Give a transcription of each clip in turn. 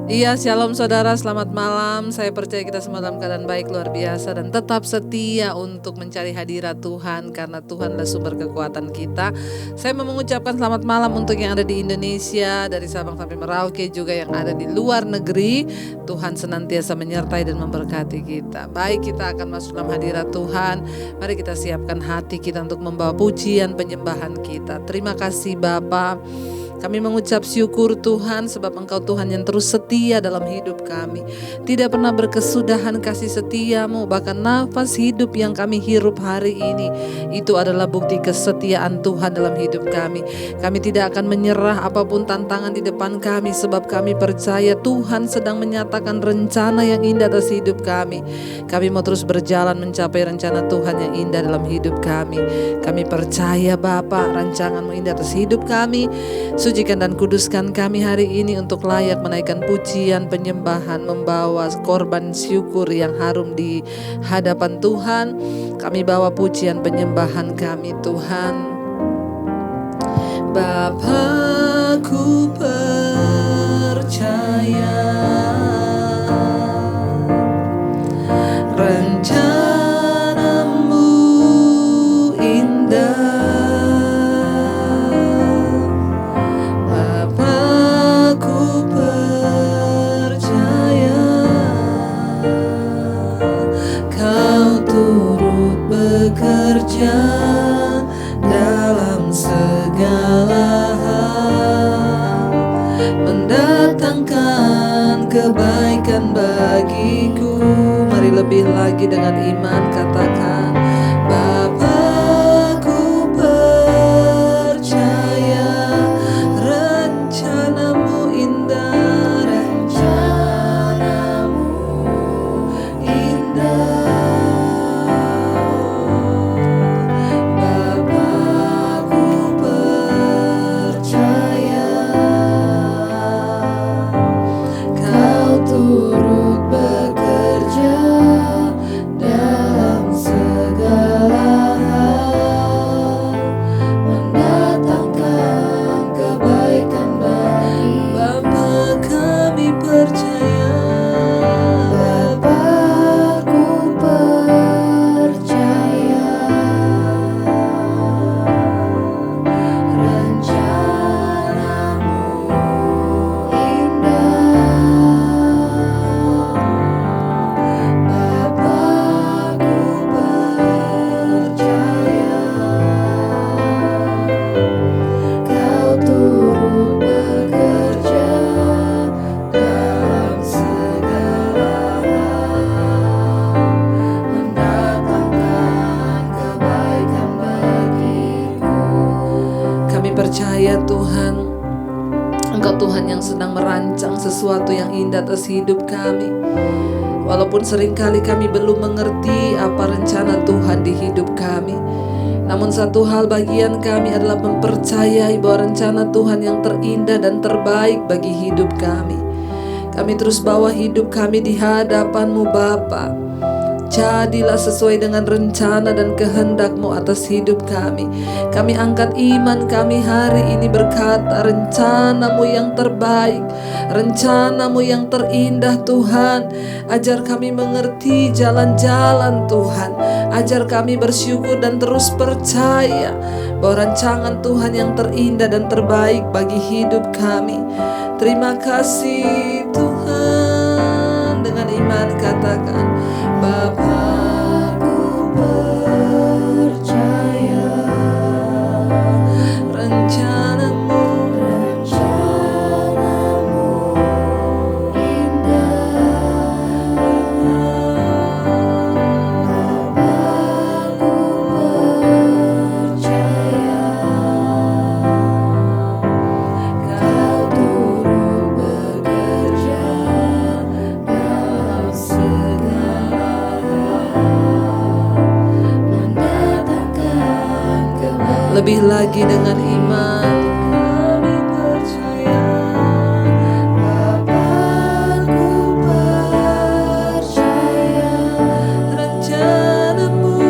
Iya, shalom saudara, selamat malam. Saya percaya kita semua dalam keadaan baik luar biasa dan tetap setia untuk mencari hadirat Tuhan karena Tuhanlah sumber kekuatan kita. Saya mau mengucapkan selamat malam untuk yang ada di Indonesia, dari Sabang sampai Merauke, juga yang ada di luar negeri. Tuhan senantiasa menyertai dan memberkati kita. Baik, kita akan masuk dalam hadirat Tuhan. Mari kita siapkan hati kita untuk membawa pujian penyembahan kita. Terima kasih Bapa. Kami mengucap syukur Tuhan sebab Engkau Tuhan yang terus setia dalam hidup kami. Tidak pernah berkesudahan kasih setiamu, bahkan nafas hidup yang kami hirup hari ini, itu adalah bukti kesetiaan Tuhan dalam hidup kami. Kami tidak akan menyerah apapun tantangan di depan kami, sebab kami percaya Tuhan sedang menyatakan rencana yang indah atas hidup kami. Kami mau terus berjalan mencapai rencana Tuhan yang indah dalam hidup kami. Kami percaya Bapa, rancangan-Mu indah atas hidup kami. Sucikan dan kuduskan kami hari ini untuk layak menaikkan pujian penyembahan, membawa korban syukur yang harum di hadapan Tuhan. Kami bawa pujian penyembahan kami Tuhan. Bapa, ku percaya rencana-Mu indah. Bekerja dalam segala hal, mendatangkan kebaikan bagiku. Mari lebih lagi dengan iman katakan, Bapa-Ku percaya rencana-Mu indah, rencana-Mu indah. Percaya Tuhan, Engkau Tuhan yang sedang merancang sesuatu yang indah atas hidup kami. Walaupun seringkali kami belum mengerti apa rencana Tuhan di hidup kami, namun satu hal bagian kami adalah mempercayai bahwa rencana Tuhan yang terindah dan terbaik bagi hidup kami. Kami terus bawa hidup kami di hadapan-Mu Bapa. Jadilah sesuai dengan rencana dan kehendak-Mu atas hidup kami. Kami angkat iman kami hari ini berkata, rencana-Mu yang terbaik, rencana-Mu yang terindah Tuhan. Ajar kami mengerti jalan-jalan Tuhan. Ajar kami bersyukur dan terus percaya bahwa rancangan Tuhan yang terindah dan terbaik bagi hidup kami. Terima kasih Tuhan. Dengan iman katakan, Bapa-Ku percaya rencana-Mu indah. Bapa-Ku percaya Kau turut bekerja dalam segala lebih lagi dengan iman. Kami percaya, Bapa-Ku percaya rencana-Mu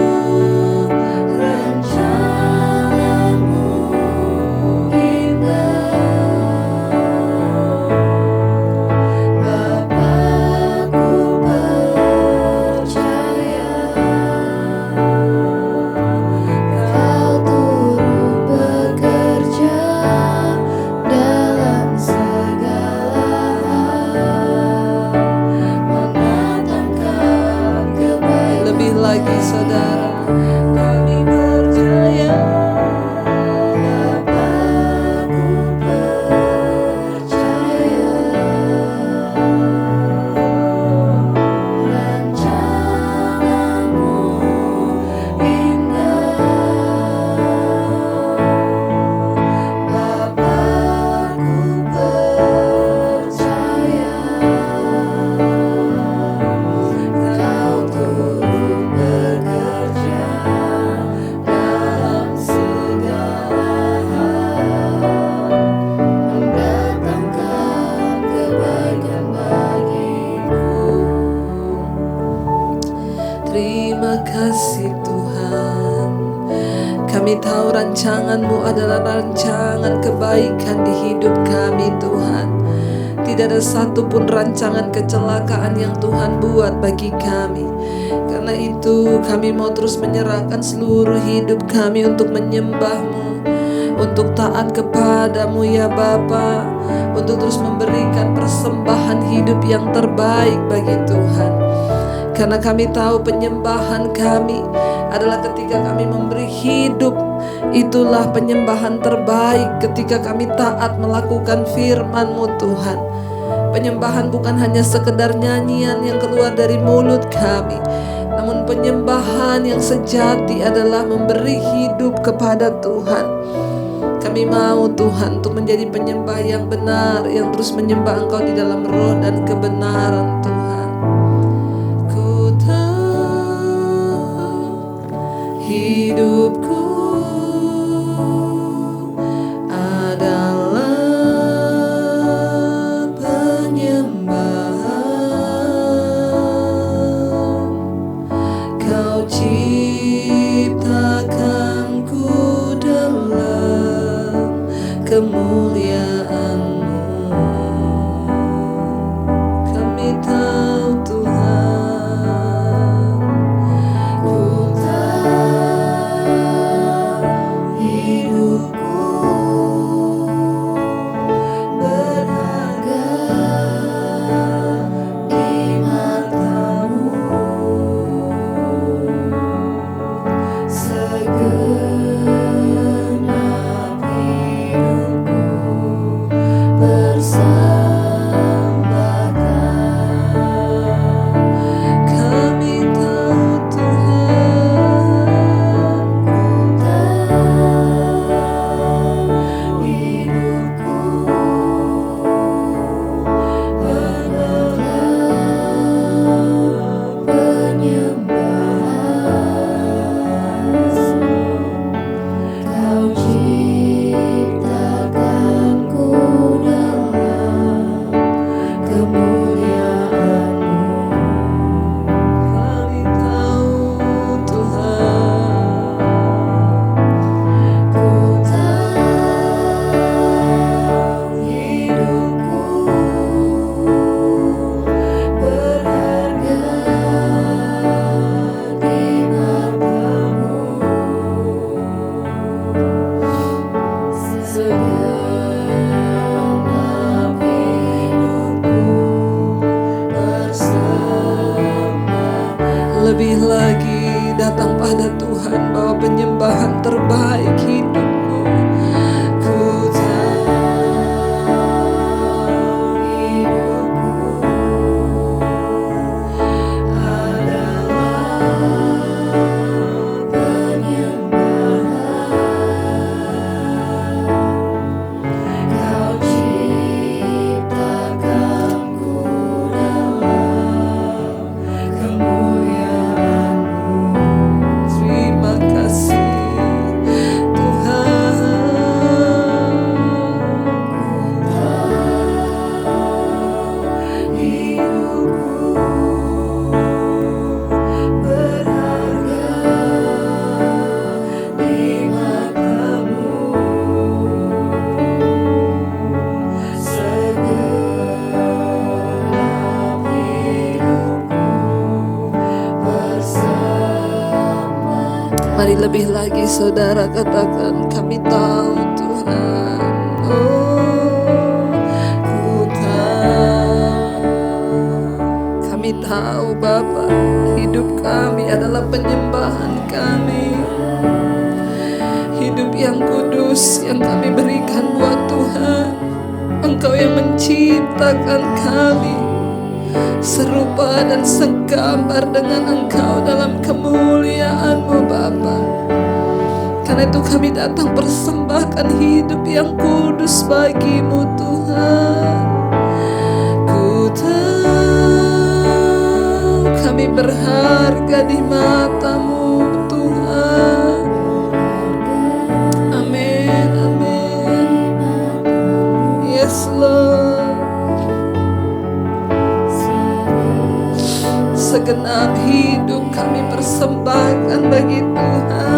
indah. kebaikan di hidup kami Tuhan. Tidak ada satupun rancangan kecelakaan yang Tuhan buat bagi kami. Karena itu kami mau terus menyerahkan seluruh hidup kami untuk menyembah-Mu, untuk taat kepadamu ya Bapa, untuk terus memberikan persembahan hidup yang terbaik bagi Tuhan. Karena kami tahu penyembahan kami adalah ketika kami memberi hidup. Itulah penyembahan terbaik ketika kami taat melakukan firman-Mu Tuhan. Penyembahan bukan hanya sekedar nyanyian yang keluar dari mulut kami, namun penyembahan yang sejati adalah memberi hidup kepada Tuhan. Kami mau Tuhan untuk menjadi penyembah yang benar, yang terus menyembah Engkau di dalam roh dan kebenaran Tuhan. Ku tahu hidupku adalah penyembahan. Kau ciptakanku dalam kemuliaan-Mu. Kami tahu Tuhan, ku tahu hidupku berharga di mata-Mu. Segenap hidupku persembahkan. Kami tahu Tuhan, ku tahu hidupku adalah penyembahan. Kau ciptakanku dalam kemuliaan-Mu. Kami tahu Tuhan, ku tahu hidupku berharga di mata-Mu. Segenap hidupku bersama. Lebih lagi datang pada Tuhan bawa penyembahan terbaik hidupku. Ku tahu hidupku adalah penyembahan. Kau ciptakanku dalam kemuliaan-Mu. Terima kasih Tuhan. Ku tahu hidupku berharga di mata-Mu. Segenap hidupku bersama. Mari lebih lagi saudara katakan, kami tahu Tuhan. Oh, ku tahu. Kami tahu Bapa, hidup kami adalah penyembahan kami. Hidup yang kudus yang kami berikan buat Tuhan. Engkau yang menciptakan kami serupa dan segambar dengan Engkau dalam kemuliaan-Mu Bapa. Karena itu kami datang persembahkan hidup yang kudus bagi-Mu Tuhan. Ku tahu kami berharga di mata-Mu Tuhan. Amin, amin. Yes Lord. Segenap hidup kami persembahkan bagi Tuhan.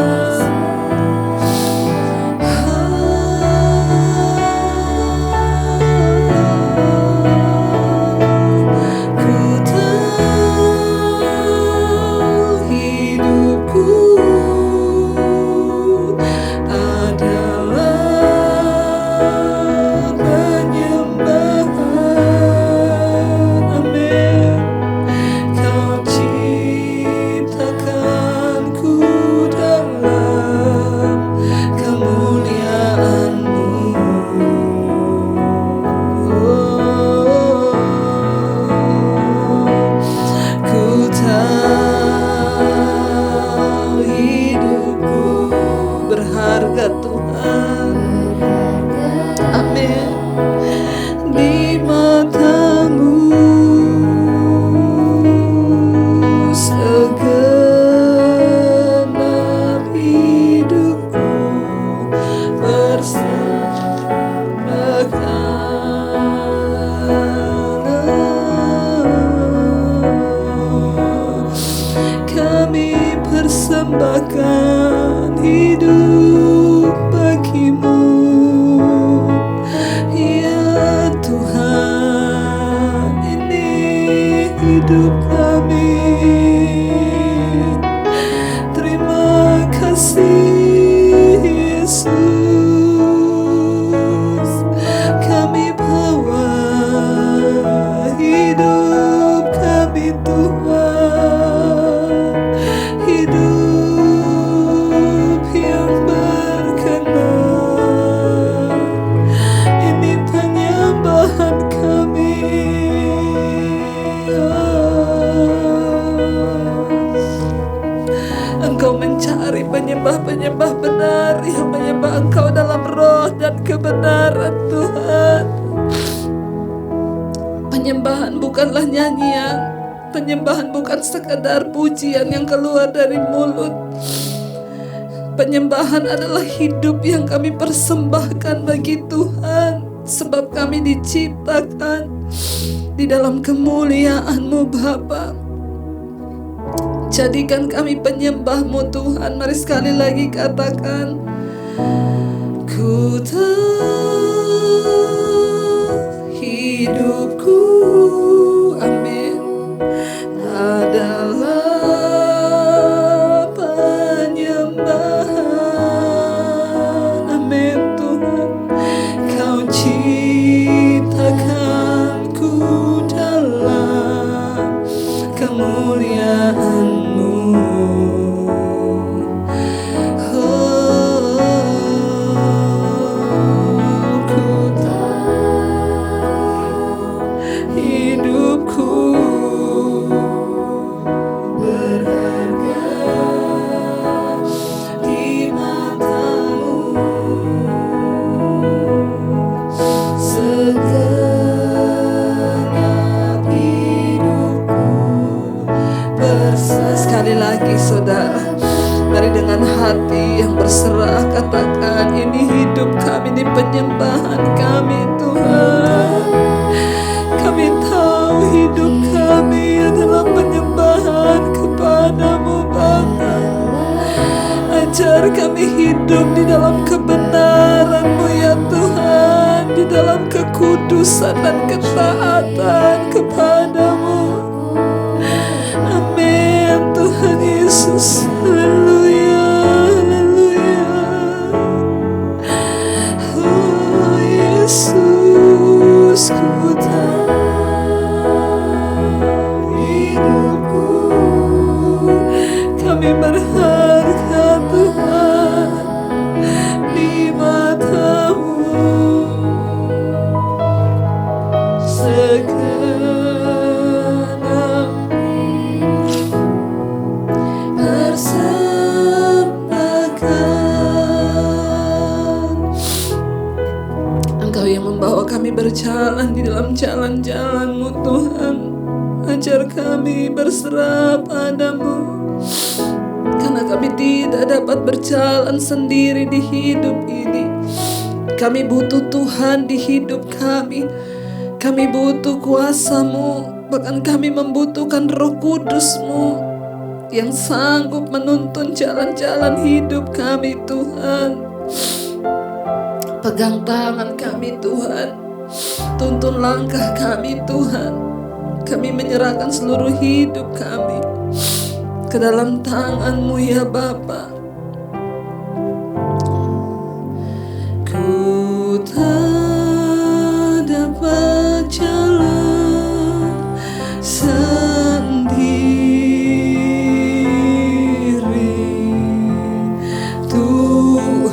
menyembah Engkau dalam roh dan kebenaran Tuhan. Penyembahan bukanlah nyanyian, penyembahan bukan sekadar pujian yang keluar dari mulut. Penyembahan adalah hidup yang kami persembahkan bagi Tuhan, sebab kami diciptakan di dalam kemuliaan-Mu Bapa. Jadikan kami penyembah-Mu Tuhan. Mari sekali lagi katakan, ku tahu hidupku, amin, adalah penyembahan, amin Tuhan. Kau ciptakanku dalam kemuliaan-Mu. Ku tahu hidupku berharga di mata-Mu. Segenap hidupku berserah. Sekali lagi saudara, mari dengan hati yang berserah katakan, ini hidup kami, ini penyembahan kami Tuhan. Kami tahu hidup kami adalah penyembahan kepada-Mu Bapa. Ajar kami hidup di dalam kebenaran-Mu ya Tuhan, di dalam kekudusan dan ketaatan kepada-Mu. Amin Tuhan Yesus. Haleluya, haleluya. Oh Yesus, ku tahu hidupku, kami berharga Tuhan di mata-Mu. Segenap persembahkan. Engkau yang membawa kami berjalan di dalam jalan-jalan-Mu Tuhan. Ajar kami berserah pada-Mu, karena kami tidak dapat berjalan sendiri di hidup ini. Kami butuh Tuhan di hidup kami. Kami butuh kuasa-Mu, bahkan kami membutuhkan Roh Kudus-Mu yang sanggup menuntun jalan-jalan hidup kami Tuhan. Pegang tangan kami Tuhan, tuntun langkah kami Tuhan. Kami menyerahkan seluruh hidup kami ke dalam tangan-Mu ya Bapa. Ku tak dapat jalan sendiri, Tuhan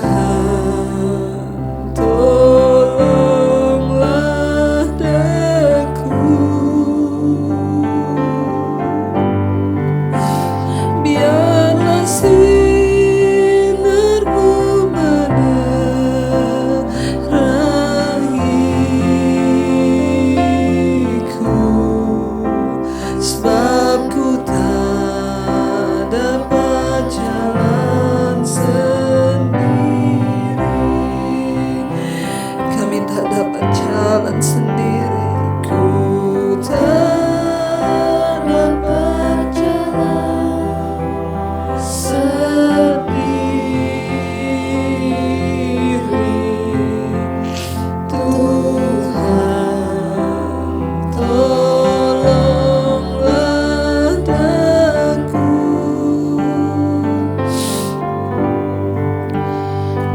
tolonglah daku. Biarlah sinar-Mu menerahiku, sebab ku tak dapat jalan sendiri. Kami tak dapat jalan sendiri. Ku tak dapat jalan sendiri, Tuhan tolonglah daku.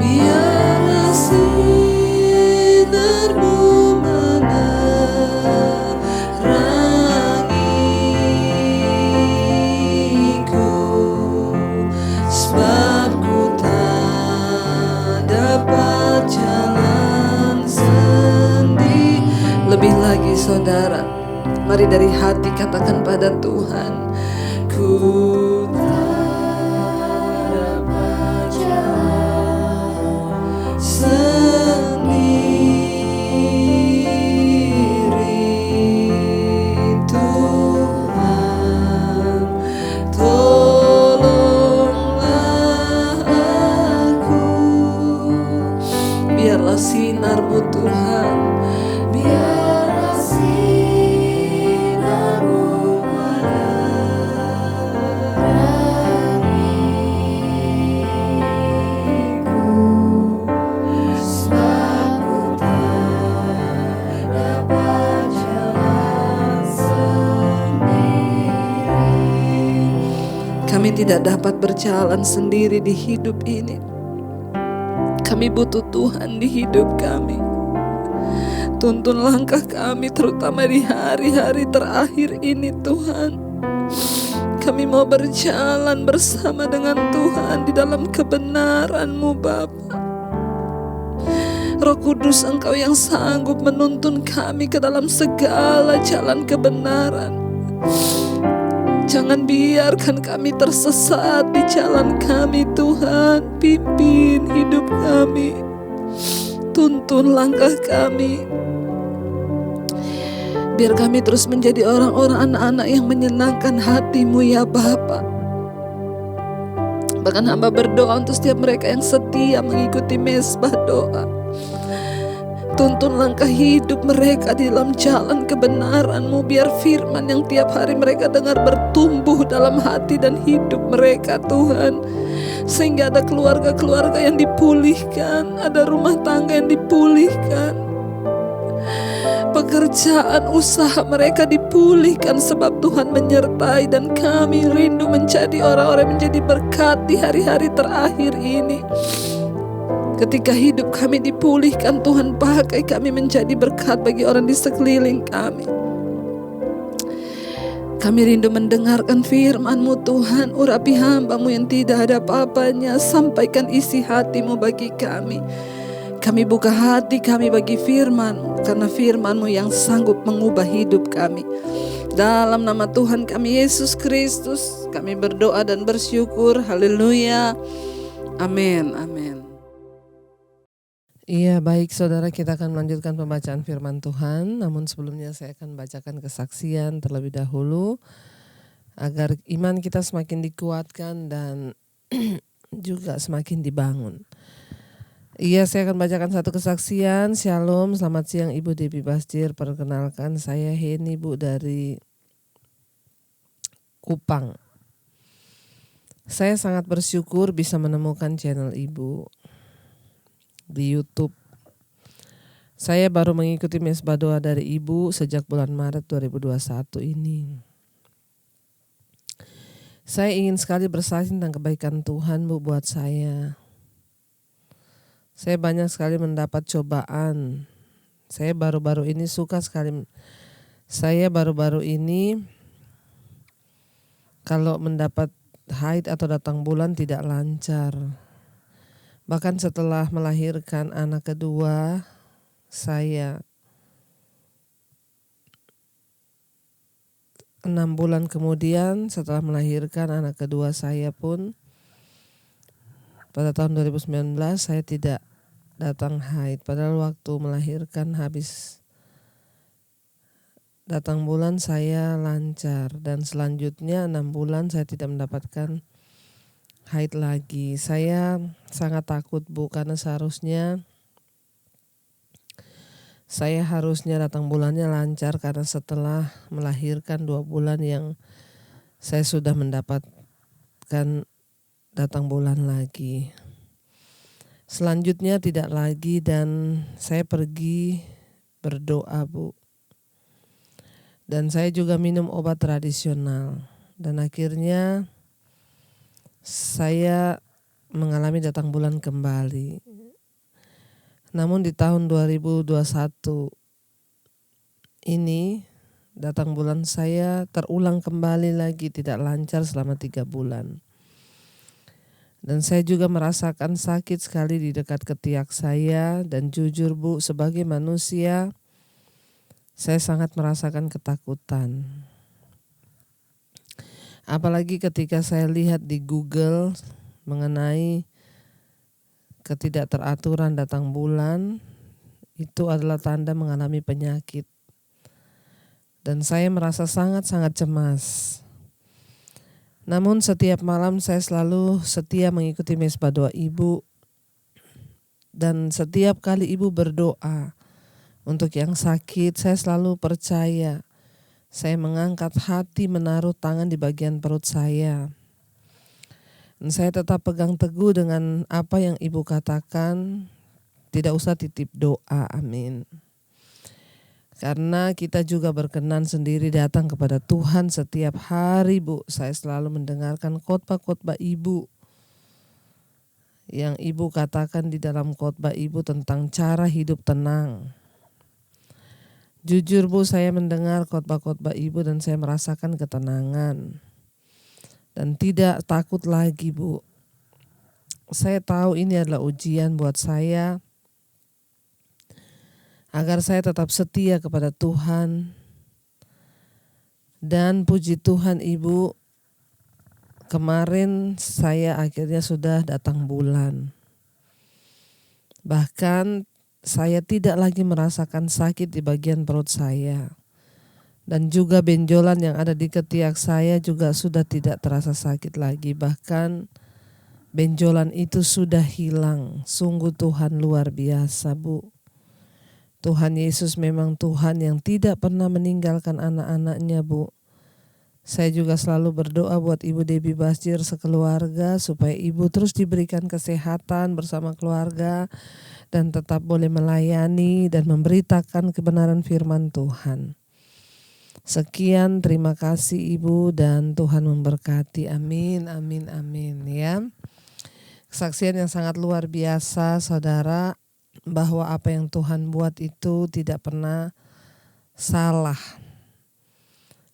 Biarlah sinar-Mu menerangiku, sebab ku tak dapat jalan sendiri. Lebih lagi saudara, mari dari hati katakan pada Tuhan, ku tak dapat jalan Tuhan. Biarlah sinarmu menerangiku, sebab ku tak dapat jalan sendiri. Kami tidak dapat berjalan sendiri di hidup ini. Kami butuh Tuhan di hidup kami. Tuntun langkah kami terutama di hari-hari terakhir ini Tuhan. Kami mau berjalan bersama dengan Tuhan di dalam kebenaran-Mu Bapa. Roh Kudus, Engkau yang sanggup menuntun kami ke dalam segala jalan kebenaran. Jangan biarkan kami tersesat di jalan kami Tuhan. Pimpin hidup kami, tuntun langkah kami. Biar kami terus menjadi orang-orang anak-anak yang menyenangkan hati-Mu ya Bapa. Bahkan hamba berdoa untuk setiap mereka yang setia mengikuti mesbah doa. Tuntun langkah hidup mereka di dalam jalan kebenaran-Mu. Biar firman yang tiap hari mereka dengar bertumbuh dalam hati dan hidup mereka Tuhan. Sehingga ada keluarga-keluarga yang dipulihkan, ada rumah tangga yang dipulihkan, pekerjaan usaha mereka dipulihkan sebab Tuhan menyertai. Dan kami rindu menjadi orang-orang yang menjadi berkat di hari-hari terakhir ini. Ketika hidup kami dipulihkan, Tuhan pakai kami menjadi berkat bagi orang di sekeliling kami. Kami rindu mendengarkan firman-Mu Tuhan. Urapi hamba-Mu yang tidak ada apa-apanya. Sampaikan isi hati-Mu bagi kami. Kami buka hati kami bagi firman-Mu, karena firman-Mu yang sanggup mengubah hidup kami. Dalam nama Tuhan kami Yesus Kristus, kami berdoa dan bersyukur. Haleluya. Amin. Amin. Iya, baik saudara, kita akan melanjutkan pembacaan firman Tuhan. Namun sebelumnya saya akan bacakan kesaksian terlebih dahulu agar iman kita semakin dikuatkan dan juga semakin dibangun. Iya, saya akan bacakan satu kesaksian. Shalom, selamat siang Ibu Debbie Basjir. Perkenalkan, saya Heni Bu dari Kupang. Saya sangat bersyukur bisa menemukan channel Ibu di YouTube. Saya baru mengikuti mesbah doa dari Ibu sejak bulan Maret 2021 ini. Saya ingin sekali bersaksi tentang kebaikan Tuhan Bu buat saya. Saya banyak sekali mendapat cobaan. Saya baru-baru ini kalau mendapat haid atau datang bulan tidak lancar. Bahkan setelah melahirkan anak kedua, saya 6 bulan kemudian setelah melahirkan anak kedua saya pun pada tahun 2019 saya tidak datang haid. Padahal waktu melahirkan habis datang bulan saya lancar. Dan selanjutnya 6 bulan saya tidak mendapatkan haid lagi. Saya sangat takut Bu, karena seharusnya saya datang bulannya lancar, karena setelah melahirkan 2 bulan yang saya sudah mendapatkan datang bulan lagi. Selanjutnya tidak lagi dan saya pergi berdoa Bu. Dan saya juga minum obat tradisional dan akhirnya saya mengalami datang bulan kembali. Namun di tahun 2021 ini datang bulan saya terulang kembali lagi, tidak lancar selama 3 bulan. Dan saya juga merasakan sakit sekali di dekat ketiak saya. Dan jujur Bu, sebagai manusia saya sangat merasakan ketakutan. Apalagi ketika saya lihat di Google mengenai ketidakteraturan datang bulan, itu adalah tanda mengalami penyakit. Dan saya merasa sangat-sangat cemas. Namun setiap malam saya selalu setia mengikuti mesbah doa Ibu. Dan setiap kali Ibu berdoa, Untuk yang sakit, saya selalu percaya. Saya mengangkat hati, menaruh tangan di bagian perut saya. Dan saya tetap pegang teguh dengan apa yang Ibu katakan. Tidak usah titip doa, amin. Karena kita juga berkenan sendiri datang kepada Tuhan setiap hari, Bu. Saya selalu mendengarkan khotbah-khotbah Ibu. Yang Ibu katakan di dalam khotbah Ibu tentang cara hidup tenang. Jujur Bu, saya mendengar khotbah-khotbah Ibu dan saya merasakan ketenangan. Dan tidak takut lagi Bu. Saya tahu ini adalah ujian buat saya. Agar saya tetap setia kepada Tuhan. Dan puji Tuhan Ibu, kemarin saya akhirnya sudah datang bulan. Bahkan saya tidak lagi merasakan sakit di bagian perut saya. Dan juga benjolan yang ada di ketiak saya juga sudah tidak terasa sakit lagi. Bahkan benjolan itu sudah hilang. Sungguh Tuhan luar biasa Bu. Tuhan Yesus memang Tuhan yang tidak pernah meninggalkan anak-anaknya Bu. Saya juga selalu berdoa buat Ibu Debbie Basjir sekeluarga supaya Ibu terus diberikan kesehatan bersama keluarga dan tetap boleh melayani dan memberitakan kebenaran firman Tuhan. Sekian, terima kasih Ibu dan Tuhan memberkati. Amin, amin, amin ya. Kesaksian yang sangat luar biasa saudara, bahwa apa yang Tuhan buat itu tidak pernah salah.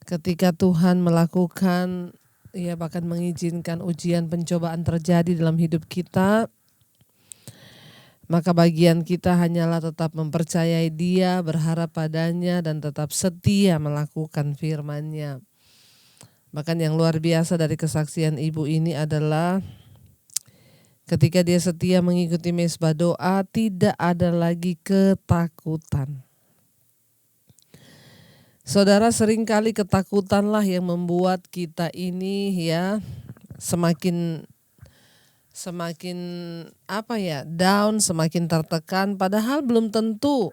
Ketika Tuhan melakukan, ya bahkan mengizinkan ujian pencobaan terjadi dalam hidup kita, maka bagian kita hanyalah tetap mempercayai Dia, berharap padanya dan tetap setia melakukan firman-Nya. Bahkan yang luar biasa dari kesaksian Ibu ini adalah ketika dia setia mengikuti mesbah doa, tidak ada lagi ketakutan. Saudara, seringkali ketakutanlah yang membuat kita ini ya semakin down, semakin tertekan, padahal belum tentu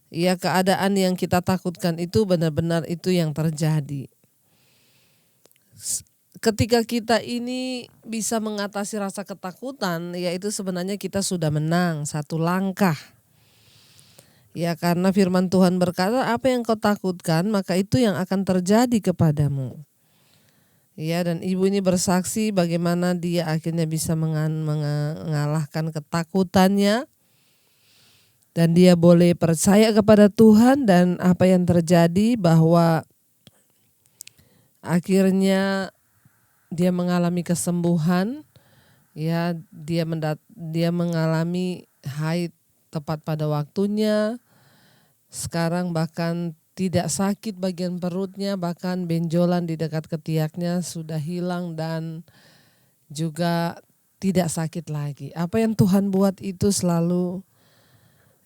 ya keadaan yang kita takutkan itu benar-benar itu yang terjadi. Ketika kita ini bisa mengatasi rasa ketakutan, yaitu sebenarnya kita sudah menang satu langkah. Ya, karena firman Tuhan berkata, apa yang kau takutkan maka itu yang akan terjadi kepadamu. Ya, dan Ibu ini bersaksi bagaimana dia akhirnya bisa mengalahkan ketakutannya. Dan dia boleh percaya kepada Tuhan, dan apa yang terjadi bahwa akhirnya dia mengalami kesembuhan. Ya, dia mengalami haid tepat pada waktunya. Sekarang bahkan tidak sakit bagian perutnya, bahkan benjolan di dekat ketiaknya sudah hilang dan juga tidak sakit lagi. Apa yang Tuhan buat itu selalu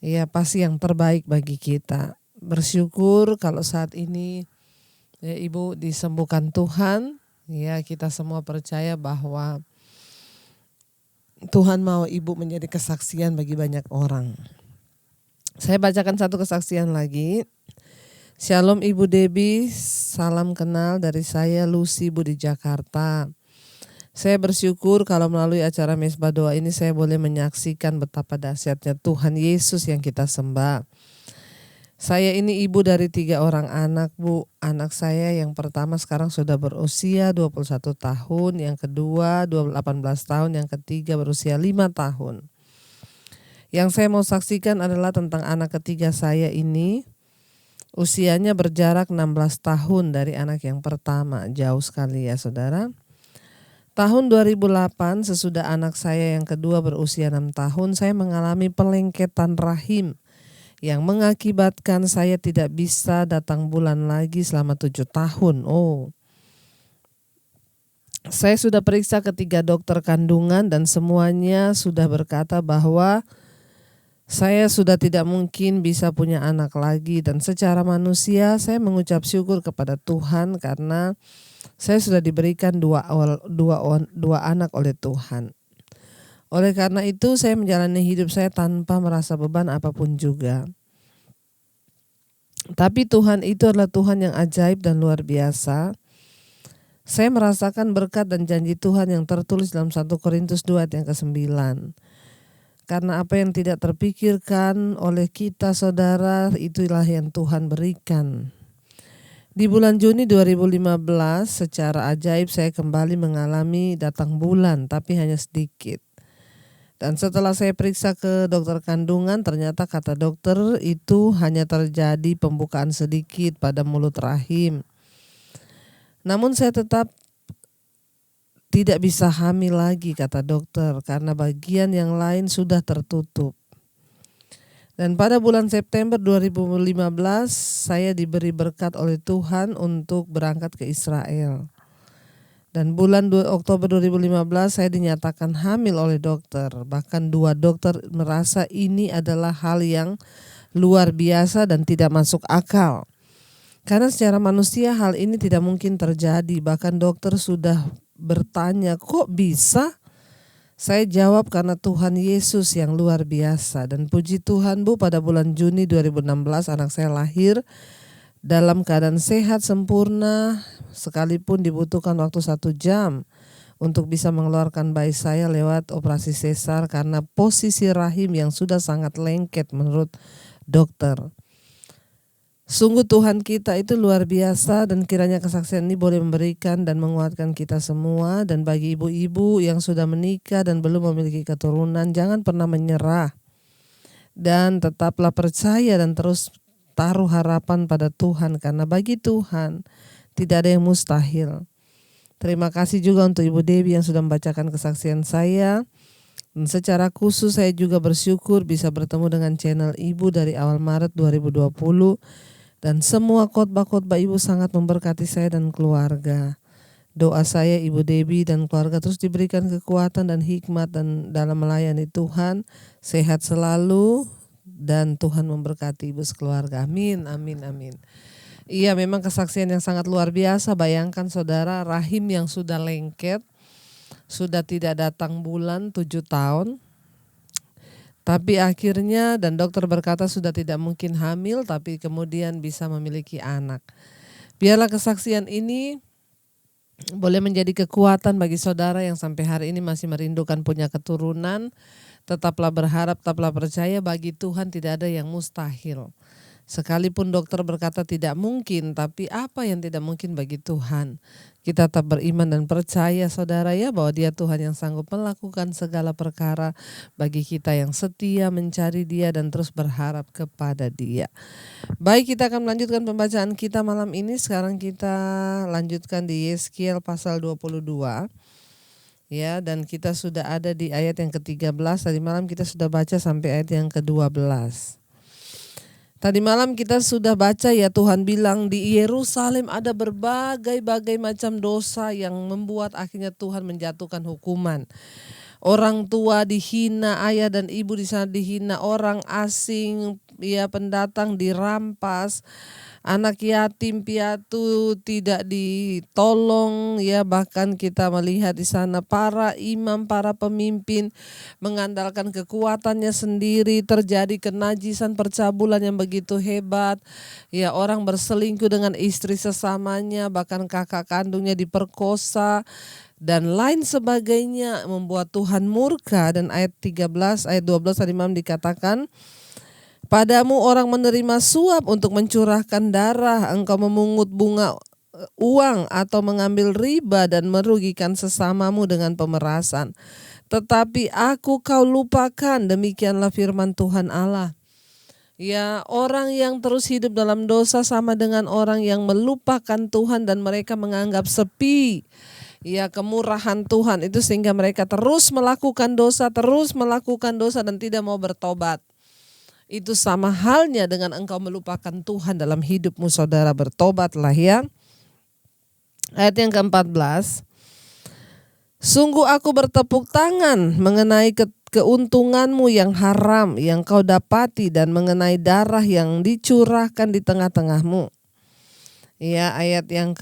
ya pasti yang terbaik bagi kita. Bersyukur kalau saat ini ya Ibu disembuhkan Tuhan. Ya, kita semua percaya bahwa Tuhan mau Ibu menjadi kesaksian bagi banyak orang. Saya bacakan satu kesaksian lagi. Shalom Ibu Debbie, salam kenal dari saya Lucy Bu di Jakarta. Saya bersyukur kalau melalui acara mesbah doa ini saya boleh menyaksikan betapa dahsyatnya Tuhan Yesus yang kita sembah. Saya ini ibu dari 3 orang anak Bu. Anak saya yang pertama sekarang sudah berusia 21 tahun, yang kedua 18 tahun, yang ketiga berusia 5 tahun. Yang saya mau saksikan adalah tentang anak ketiga saya ini. Usianya berjarak 16 tahun dari anak yang pertama, jauh sekali ya saudara. Tahun 2008 sesudah anak saya yang kedua berusia 6 tahun, saya mengalami pelengketan rahim yang mengakibatkan saya tidak bisa datang bulan lagi selama 7 tahun. Saya sudah periksa ke 3 dokter kandungan dan semuanya sudah berkata bahwa saya sudah tidak mungkin bisa punya anak lagi, dan secara manusia saya mengucap syukur kepada Tuhan karena saya sudah diberikan dua anak oleh Tuhan. Oleh karena itu saya menjalani hidup saya tanpa merasa beban apapun juga. Tapi Tuhan itu adalah Tuhan yang ajaib dan luar biasa. Saya merasakan berkat dan janji Tuhan yang tertulis dalam 1 Korintus 2 ayat yang ke-9. Karena apa yang tidak terpikirkan oleh kita saudara, itulah yang Tuhan berikan. Di bulan Juni 2015 secara ajaib saya kembali mengalami datang bulan, tapi hanya sedikit. Dan setelah saya periksa ke dokter kandungan, ternyata kata dokter itu hanya terjadi pembukaan sedikit pada mulut rahim. Namun saya tetap tidak bisa hamil lagi kata dokter karena bagian yang lain sudah tertutup. Dan pada bulan September 2015 saya diberi berkat oleh Tuhan untuk berangkat ke Israel. Dan bulan Oktober 2015 saya dinyatakan hamil oleh dokter. Bahkan 2 dokter merasa ini adalah hal yang luar biasa dan tidak masuk akal. Karena secara manusia hal ini tidak mungkin terjadi. Bahkan dokter sudah bertanya, kok bisa? Saya jawab karena Tuhan Yesus yang luar biasa. Dan puji Tuhan Bu, pada bulan Juni 2016 anak saya lahir dalam keadaan sehat sempurna, sekalipun dibutuhkan waktu 1 jam untuk bisa mengeluarkan bayi saya lewat operasi sesar karena posisi rahim yang sudah sangat lengket menurut dokter. Sungguh Tuhan kita itu luar biasa dan kiranya kesaksian ini boleh memberikan dan menguatkan kita semua. Dan bagi ibu-ibu yang sudah menikah dan belum memiliki keturunan, jangan pernah menyerah. Dan tetaplah percaya dan terus taruh harapan pada Tuhan karena bagi Tuhan tidak ada yang mustahil. Terima kasih juga untuk Ibu Dewi yang sudah membacakan kesaksian saya. Dan secara khusus saya juga bersyukur bisa bertemu dengan channel Ibu dari awal Maret 2020. Dan semua khotbah-khotbah Ibu sangat memberkati saya dan keluarga. Doa saya Ibu Dewi dan keluarga terus diberikan kekuatan dan hikmat dan dalam melayani Tuhan. Sehat selalu dan Tuhan memberkati Ibu sekeluarga. Amin, amin, amin. Iya, memang kesaksian yang sangat luar biasa. Bayangkan saudara, rahim yang sudah lengket, sudah tidak datang bulan 7 tahun. Tapi akhirnya dan dokter berkata sudah tidak mungkin hamil, tapi kemudian bisa memiliki anak. Biarlah kesaksian ini boleh menjadi kekuatan bagi saudara yang sampai hari ini masih merindukan punya keturunan. Tetaplah berharap, tetaplah percaya, bagi Tuhan tidak ada yang mustahil. Sekalipun dokter berkata tidak mungkin, tapi apa yang tidak mungkin bagi Tuhan? Kita tetap beriman dan percaya saudara ya bahwa Dia Tuhan yang sanggup melakukan segala perkara bagi kita yang setia mencari Dia dan terus berharap kepada Dia. Baik, kita akan melanjutkan pembacaan kita malam ini. Sekarang kita lanjutkan di Yeskiel pasal 22. Ya, dan kita sudah ada di ayat yang ke-13. Tadi malam kita sudah baca sampai ayat yang ke-12. Tadi malam kita sudah baca ya, Tuhan bilang di Yerusalem ada berbagai-bagai macam dosa yang membuat akhirnya Tuhan menjatuhkan hukuman. Orang tua dihina, ayah dan ibu di sana dihina, orang asing, ya pendatang dirampas, anak yatim piatu tidak ditolong, ya bahkan kita melihat di sana para imam, para pemimpin mengandalkan kekuatannya sendiri, terjadi kenajisan percabulan yang begitu hebat, ya orang berselingkuh dengan istri sesamanya, bahkan kakak kandungnya diperkosa dan lain sebagainya, membuat Tuhan murka. Dan ayat 13, ayat 12 tadi malam dikatakan, padamu orang menerima suap untuk mencurahkan darah, engkau memungut bunga uang atau mengambil riba dan merugikan sesamamu dengan pemerasan. Tetapi aku kau lupakan, demikianlah firman Tuhan Allah. Ya, orang yang terus hidup dalam dosa sama dengan orang yang melupakan Tuhan dan mereka menganggap sepi ya kemurahan Tuhan itu, sehingga mereka terus melakukan dosa dan tidak mau bertobat. Itu sama halnya dengan engkau melupakan Tuhan dalam hidupmu saudara. Bertobatlah ya. Ayat yang ke-14. Sungguh aku bertepuk tangan mengenai keuntunganmu yang haram yang kau dapati dan mengenai darah yang dicurahkan di tengah-tengahmu. Ya, ayat yang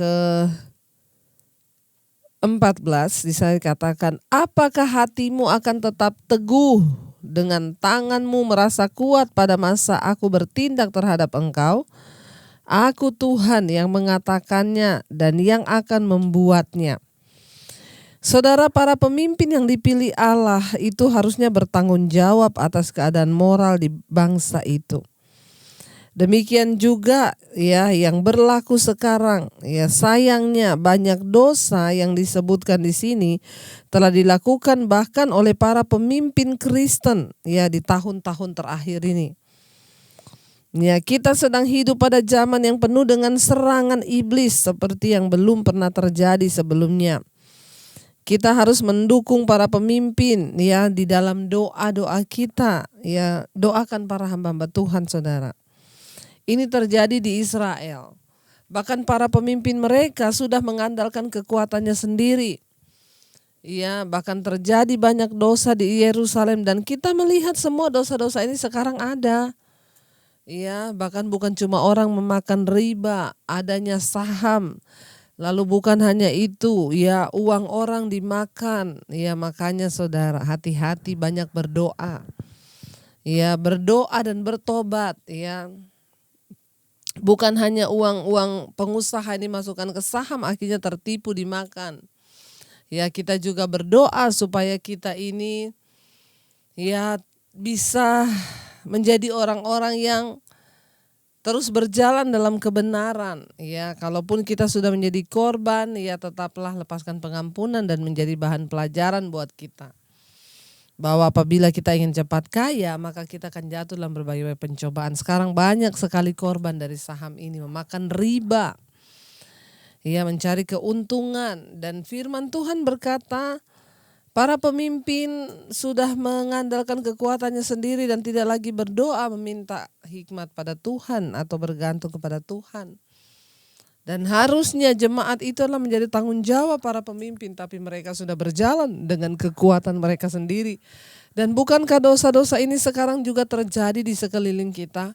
14 di sana dikatakan, apakah hatimu akan tetap teguh dengan tanganmu merasa kuat pada masa aku bertindak terhadap engkau? Aku Tuhan yang mengatakannya dan yang akan membuatnya. Saudara, para pemimpin yang dipilih Allah itu harusnya bertanggung jawab atas keadaan moral di bangsa itu. Demikian juga ya yang berlaku sekarang. Ya, sayangnya banyak dosa yang disebutkan di sini telah dilakukan bahkan oleh para pemimpin Kristen ya di tahun-tahun terakhir ini. Ya, kita sedang hidup pada zaman yang penuh dengan serangan iblis seperti yang belum pernah terjadi sebelumnya. Kita harus mendukung para pemimpin ya di dalam doa-doa kita. Ya, doakan para hamba-hamba Tuhan, saudara. Ini terjadi di Israel. Bahkan para pemimpin mereka sudah mengandalkan kekuatannya sendiri. Ya, bahkan terjadi banyak dosa di Yerusalem dan kita melihat semua dosa-dosa ini sekarang ada. Ya, bahkan bukan cuma orang memakan riba, adanya saham. Lalu bukan hanya itu, ya uang orang dimakan. Ya, makanya saudara, hati-hati, banyak berdoa. Ya, berdoa dan bertobat ya. Bukan hanya uang pengusaha ini masukkan ke saham akhirnya tertipu dimakan. Ya, kita juga berdoa supaya kita ini ya bisa menjadi orang-orang yang terus berjalan dalam kebenaran. Ya, kalaupun kita sudah menjadi korban, ya tetaplah lepaskan pengampunan dan menjadi bahan pelajaran buat kita. Bahwa apabila kita ingin cepat kaya, maka kita akan jatuh dalam berbagai pencobaan. Sekarang banyak sekali korban dari saham ini memakan riba. Ya, mencari keuntungan, dan firman Tuhan berkata, para pemimpin sudah mengandalkan kekuatannya sendiri dan tidak lagi berdoa meminta hikmat pada Tuhan atau bergantung kepada Tuhan. Dan harusnya jemaat itu adalah menjadi tanggung jawab para pemimpin, tapi mereka sudah berjalan dengan kekuatan mereka sendiri. Dan bukankah dosa-dosa ini sekarang juga terjadi di sekeliling kita?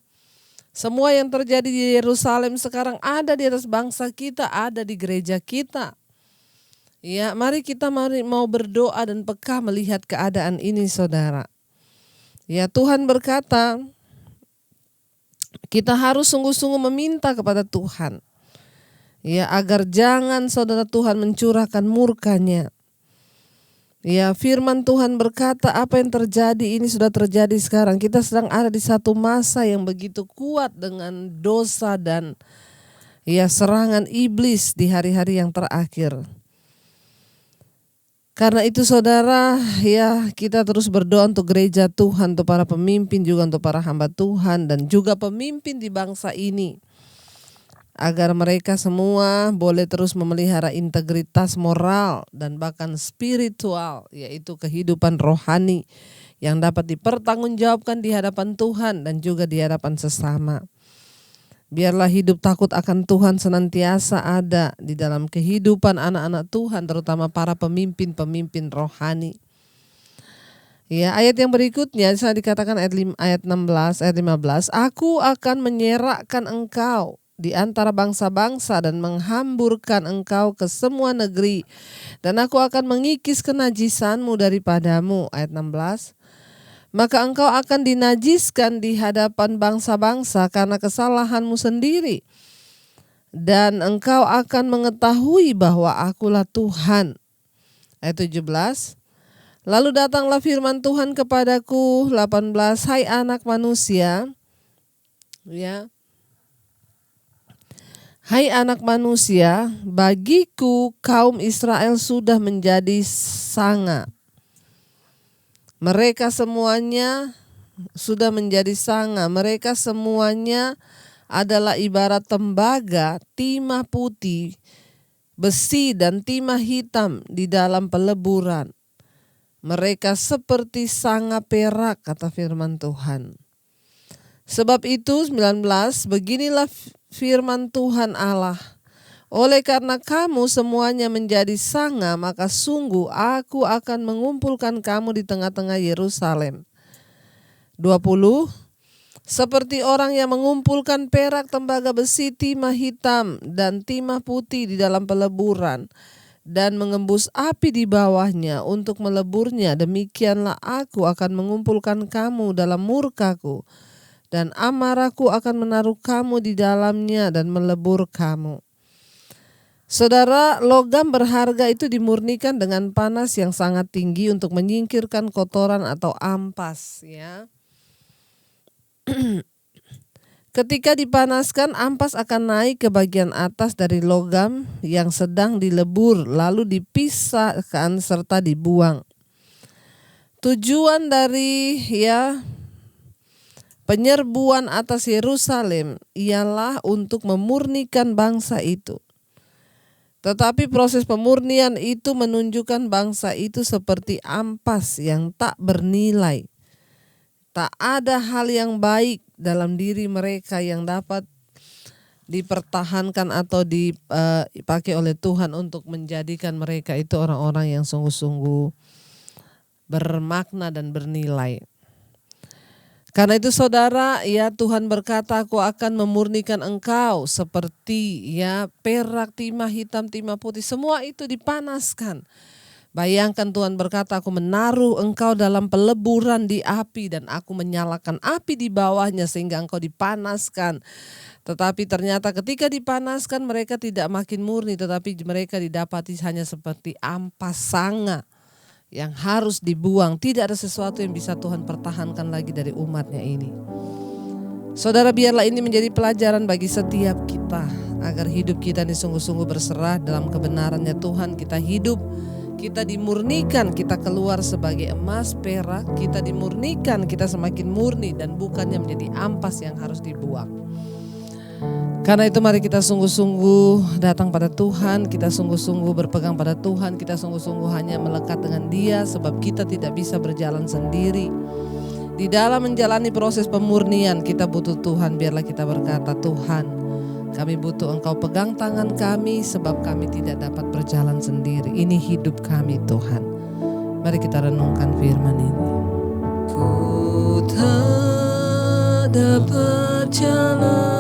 Semua yang terjadi di Yerusalem sekarang ada di atas bangsa kita, ada di gereja kita. Ya, mari kita mau berdoa dan peka melihat keadaan ini, saudara. Ya, Tuhan berkata, kita harus sungguh-sungguh meminta kepada Tuhan. Ya, agar jangan saudara Tuhan mencurahkan murka-Nya. Ya, firman Tuhan berkata apa yang terjadi ini sudah terjadi sekarang. Kita sedang ada di satu masa yang begitu kuat dengan dosa dan ya serangan iblis di hari-hari yang terakhir. Karena itu saudara, ya kita terus berdoa untuk gereja Tuhan, untuk para pemimpin, juga untuk para hamba Tuhan dan juga pemimpin di bangsa ini. Agar mereka semua boleh terus memelihara integritas moral dan bahkan spiritual, yaitu kehidupan rohani yang dapat dipertanggungjawabkan di hadapan Tuhan dan juga di hadapan sesama. Biarlah hidup takut akan Tuhan senantiasa ada di dalam kehidupan anak-anak Tuhan, terutama para pemimpin-pemimpin rohani. Ya, ayat yang berikutnya saya dikatakan ayat 16, ayat 15, aku akan menyerakkan engkau di antara bangsa-bangsa dan menghamburkan engkau ke semua negeri, dan aku akan mengikis kenajisanmu daripadamu. Ayat 16, maka engkau akan dinajiskan di hadapan bangsa-bangsa karena kesalahanmu sendiri. Dan engkau akan mengetahui bahwa akulah Tuhan. Ayat 17. Lalu datanglah firman Tuhan kepadaku, 18. Hai anak manusia. Ya. Hai anak manusia, bagiku kaum Israel sudah menjadi sanga. Mereka semuanya sudah menjadi sanga. Mereka semuanya adalah ibarat tembaga, timah putih, besi dan timah hitam di dalam peleburan. Mereka seperti sanga perak, kata firman Tuhan. Sebab itu 19, beginilah firman Tuhan Allah. Oleh karena kamu semuanya menjadi sanga, maka sungguh aku akan mengumpulkan kamu di tengah-tengah Yerusalem. 20. Seperti orang yang mengumpulkan perak, tembaga besi, timah hitam, dan timah putih di dalam peleburan. dan mengembus api di bawahnya untuk meleburnya. Demikianlah aku akan mengumpulkan kamu dalam murkaku, dan amarahku akan menaruh kamu di dalamnya dan melebur kamu. Saudara, logam berharga itu dimurnikan dengan panas yang sangat tinggi untuk menyingkirkan kotoran atau ampas, ya. Ketika dipanaskan, ampas akan naik ke bagian atas dari logam yang sedang dilebur, lalu dipisahkan serta dibuang. Tujuan dari penyerbuan atas Yerusalem ialah untuk memurnikan bangsa itu. Tetapi proses pemurnian itu menunjukkan bangsa itu seperti ampas yang tak bernilai. Tak ada hal yang baik dalam diri mereka yang dapat dipertahankan atau dipakai oleh Tuhan untuk menjadikan mereka itu orang-orang yang sungguh-sungguh bermakna dan bernilai. Karena itu saudara, ya Tuhan berkata, aku akan memurnikan engkau seperti perak, timah hitam, timah putih. Semua itu dipanaskan. Bayangkan Tuhan berkata, aku menaruh engkau dalam peleburan di api dan aku menyalakan api di bawahnya sehingga engkau dipanaskan. Tetapi ternyata ketika dipanaskan mereka tidak makin murni, tetapi mereka didapati hanya seperti ampas sanga yang harus dibuang. Tidak ada sesuatu yang bisa Tuhan pertahankan lagi dari umatnya ini. Saudara, biarlah ini menjadi pelajaran bagi setiap kita, agar hidup kita ini sungguh-sungguh berserah dalam kebenarannya Tuhan. Kita hidup, kita dimurnikan, kita keluar sebagai emas, perak, kita dimurnikan, kita semakin murni dan bukannya menjadi ampas yang harus dibuang. Karena itu mari kita sungguh-sungguh datang pada Tuhan, kita sungguh-sungguh berpegang pada Tuhan, kita sungguh-sungguh hanya melekat dengan Dia, sebab kita tidak bisa berjalan sendiri. Di dalam menjalani proses pemurnian kita butuh Tuhan. Biarlah kita berkata, Tuhan, kami butuh Engkau pegang tangan kami sebab kami tidak dapat berjalan sendiri. Ini hidup kami Tuhan. Mari kita renungkan firman ini. Ku tak dapat jalan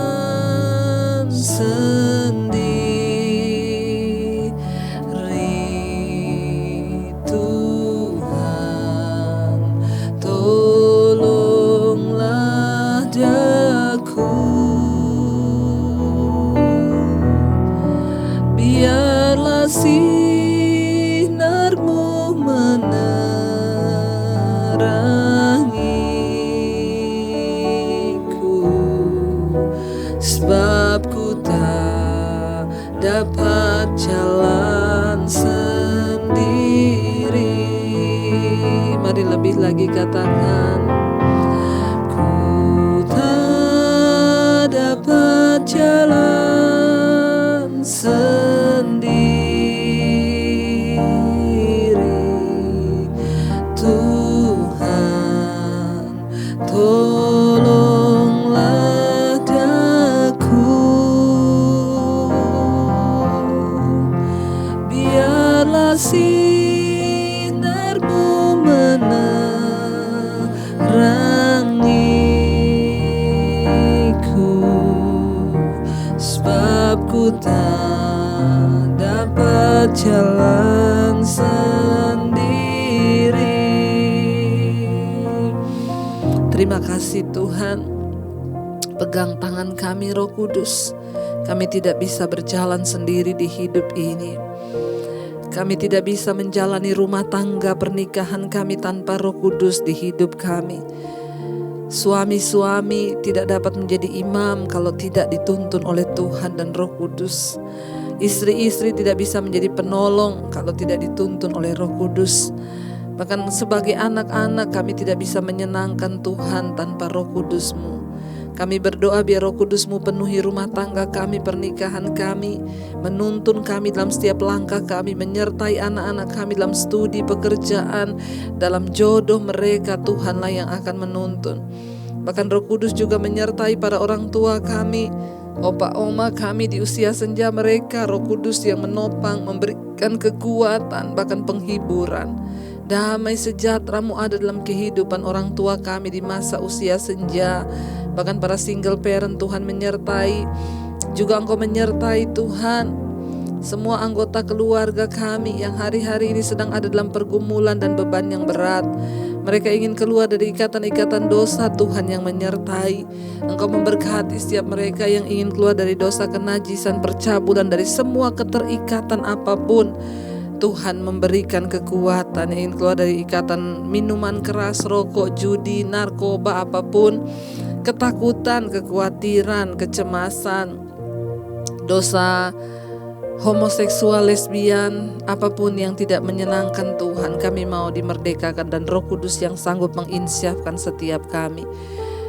sendiri, Tuhan, tolonglah daku. Biarlah sinar-Mu menerangiku, sebab ku tak dapat jalan sendiri. Mari lebih lagi katakan, ku tak dapat jalan sendiri, Tuhan, tolonglah daku. Biarlah sinar-Mu menerangiku, sebab ku tak dapat jalan sendiri. Terima kasih Tuhan. Pegang tangan kami Roh Kudus. Kami tidak bisa berjalan sendiri di hidup ini. Kami tidak bisa menjalani rumah tangga pernikahan kami tanpa Roh Kudus di hidup kami. Suami-suami tidak dapat menjadi imam kalau tidak dituntun oleh Tuhan dan Roh Kudus. Istri-istri tidak bisa menjadi penolong kalau tidak dituntun oleh Roh Kudus. Bahkan sebagai anak-anak kami tidak bisa menyenangkan Tuhan tanpa Roh Kudus-Mu. Kami berdoa biar Roh Kudus-Mu penuhi rumah tangga kami, pernikahan kami, menuntun kami dalam setiap langkah kami, menyertai anak-anak kami dalam studi, pekerjaan, dalam jodoh mereka. Tuhanlah yang akan menuntun. Bahkan Roh Kudus juga menyertai para orang tua kami, opa oma kami di usia senja mereka. Roh Kudus yang menopang, memberikan kekuatan, bahkan penghiburan. Damai sejahtera-Mu ada dalam kehidupan orang tua kami di masa usia senja. Bahkan para single parent Tuhan menyertai. Juga Engkau menyertai Tuhan. semua anggota keluarga kami yang hari-hari ini sedang ada dalam pergumulan dan beban yang berat. Mereka ingin keluar dari ikatan-ikatan dosa, Tuhan yang menyertai. Engkau memberkati setiap mereka yang ingin keluar dari dosa kenajisan, percabulan, dari semua keterikatan apapun. Tuhan memberikan kekuatan, yang ingin keluar dari ikatan minuman keras, rokok, judi, narkoba, apapun, ketakutan, kekhawatiran, kecemasan, dosa homoseksual, lesbian, apapun yang tidak menyenangkan Tuhan, kami mau dimerdekakan dan Roh Kudus yang sanggup menginsyafkan setiap kami.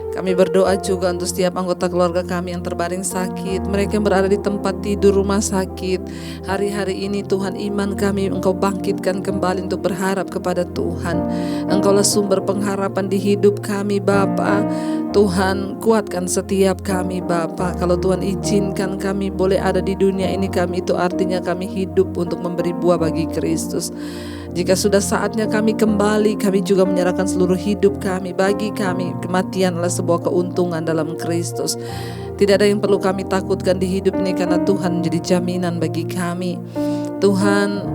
Kami berdoa juga untuk setiap anggota keluarga kami yang terbaring sakit, mereka yang berada di tempat tidur rumah sakit. Hari-hari ini Tuhan, iman kami Engkau bangkitkan kembali untuk berharap kepada Tuhan. Engkaulah sumber pengharapan di hidup kami Bapa. Tuhan, kuatkan setiap kami Bapa. Kalau Tuhan izinkan kami boleh ada di dunia ini, kami itu artinya kami hidup untuk memberi buah bagi Kristus. Jika sudah saatnya kami kembali, kami juga menyerahkan seluruh hidup kami. Bagi kami, kematian adalah sebuah keuntungan dalam Kristus. Tidak ada yang perlu kami takutkan di hidup ini, karena Tuhan menjadi jaminan bagi kami. Tuhan,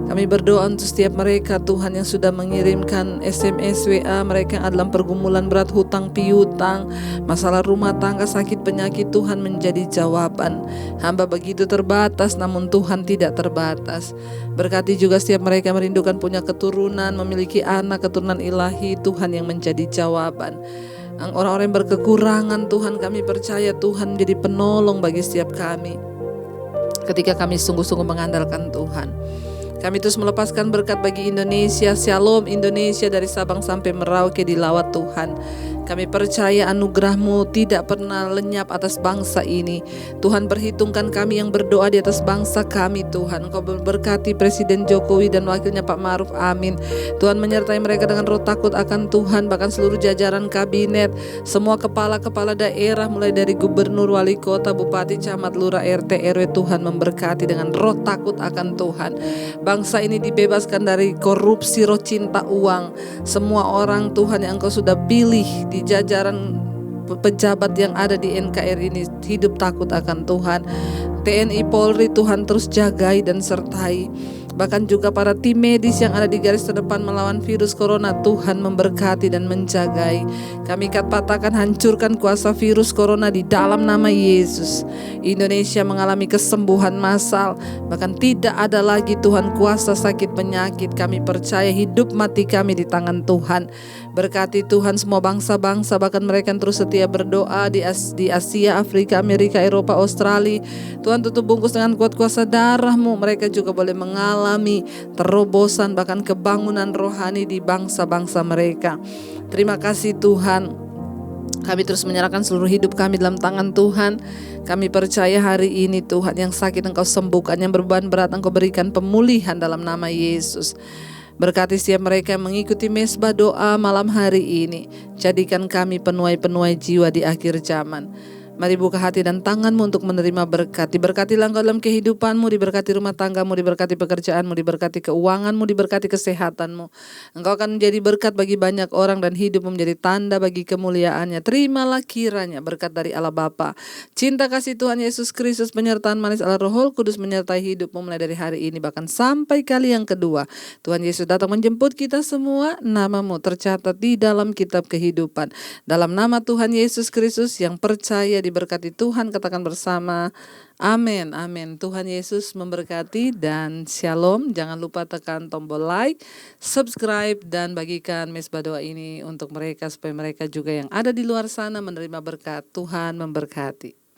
kami berdoa untuk setiap mereka Tuhan yang sudah mengirimkan SMS, WA, mereka yang ada dalam pergumulan berat, hutang piutang, masalah rumah tangga, sakit penyakit. Tuhan menjadi jawaban. Hamba begitu terbatas, namun Tuhan tidak terbatas. Berkati juga setiap mereka merindukan punya keturunan, memiliki anak, keturunan ilahi. Tuhan yang menjadi jawaban. Orang-orang yang berkekurangan, Tuhan kami percaya Tuhan menjadi penolong bagi setiap kami ketika kami sungguh-sungguh mengandalkan Tuhan. Kami terus melepaskan berkat bagi Indonesia. Shalom Indonesia, dari Sabang sampai Merauke dilawat Tuhan. Kami percaya anugerah-Mu tidak pernah lenyap atas bangsa ini. Tuhan, perhitungkan kami yang berdoa di atas bangsa kami Tuhan. Engkau berkati Presiden Jokowi dan wakilnya Pak Ma'ruf, amin. Tuhan menyertai mereka dengan roh takut akan Tuhan, bahkan seluruh jajaran kabinet, semua kepala-kepala daerah mulai dari gubernur, wali kota, bupati, camat, lurah, RT, RW. Tuhan memberkati dengan roh takut akan Tuhan. Bangsa ini dibebaskan dari korupsi, roh cinta uang. Semua orang Tuhan yang Engkau sudah pilih di jajaran pejabat yang ada di NKRI ini hidup takut akan Tuhan. TNI Polri Tuhan terus jagai dan sertai. Bahkan juga para tim medis yang ada di garis terdepan melawan virus corona, Tuhan memberkati dan menjagai. Kami patahkan, hancurkan kuasa virus corona di dalam nama Yesus. Indonesia mengalami kesembuhan massal. Bahkan tidak ada lagi Tuhan kuasa sakit penyakit. Kami percaya hidup mati kami di tangan Tuhan. Berkati Tuhan semua bangsa-bangsa, bahkan mereka yang terus setia berdoa di Asia, Afrika, Amerika, Eropa, Australia. Tuhan, tutup bungkus dengan kuat kuasa darah-Mu. Mereka juga boleh mengalami terobosan, bahkan kebangunan rohani di bangsa-bangsa mereka. Terima kasih Tuhan. Kami terus menyerahkan seluruh hidup kami dalam tangan Tuhan. Kami percaya hari ini Tuhan, yang sakit Engkau sembuhkan, yang beban berat Engkau berikan pemulihan dalam nama Yesus. Berkati setiap mereka yang mengikuti mesbah doa malam hari ini. Jadikan kami penuai-penuai jiwa di akhir zaman. Mari buka hati dan tanganmu untuk menerima berkat. Diberkatilah engkau dalam kehidupanmu, diberkati rumah tanggamu, diberkati pekerjaanmu, diberkati keuanganmu, diberkati kesehatanmu. Engkau akan menjadi berkat bagi banyak orang dan hidupmu menjadi tanda bagi kemuliaannya. Terimalah kiranya berkat dari Allah Bapa, cinta kasih Tuhan Yesus Kristus, penyertaan manis Allah Roh Kudus menyertai hidupmu mulai dari hari ini bahkan sampai kali yang kedua. Tuhan Yesus datang menjemput kita semua, namamu tercatat di dalam kitab kehidupan. Dalam nama Tuhan Yesus Kristus yang percaya diberkati Tuhan, katakan bersama, amin, amin. Tuhan Yesus memberkati dan shalom. Jangan lupa tekan tombol like, subscribe, dan bagikan mesbah doa ini untuk mereka supaya mereka juga yang ada di luar sana menerima berkat. Tuhan memberkati.